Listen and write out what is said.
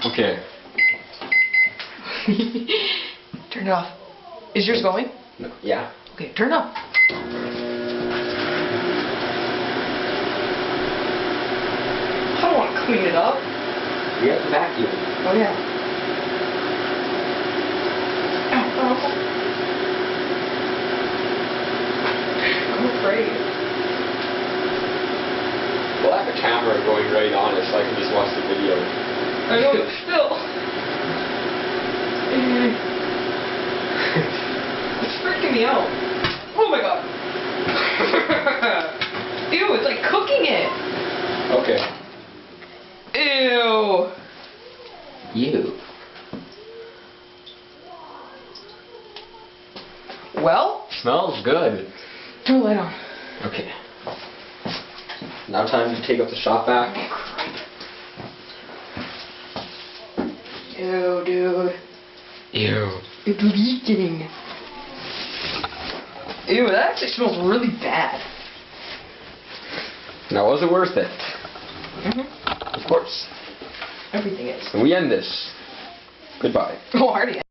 Okay. Turn it off. Is yours going? No. Yeah. Okay, turn it off. I don't want to clean it up. You have to vacuum. Oh yeah. Ow. I'm afraid. Well, I have a camera going right on it, so I can just watch the video. I know, but still. It's freaking me out. Oh my god. Ew, it's like cooking it. Okay. Ew. You. Well? Smells good. Turn the light on. Okay. Now time to take up the shop vac. Ew, dude. Ew. It's leaking. Ew, that actually smells really bad. Now, was it worth it? Mm-hmm. Of course. Everything is. And we end this. Goodbye. Oh, already.